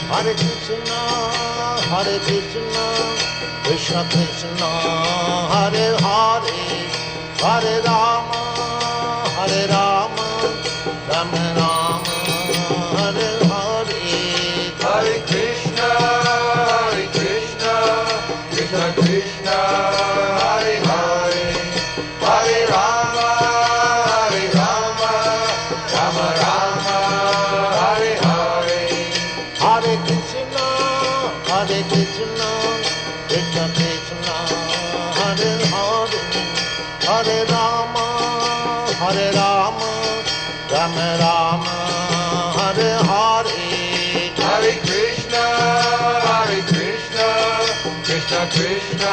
Hare Krishna, Krishna Krishna, Hare Hare, Hare Rama, Rama Rama, Hare Hare. Hare Krishna, Krishna Krishna, Hare Hare, Hare Rama, Rama Rama, Hare Hare. Hare Krishna, Krishna Krishna, Hare Hare, Hare Rama, Rama Rama, Hare Hare. Hare Krishna, Krishna Krishna,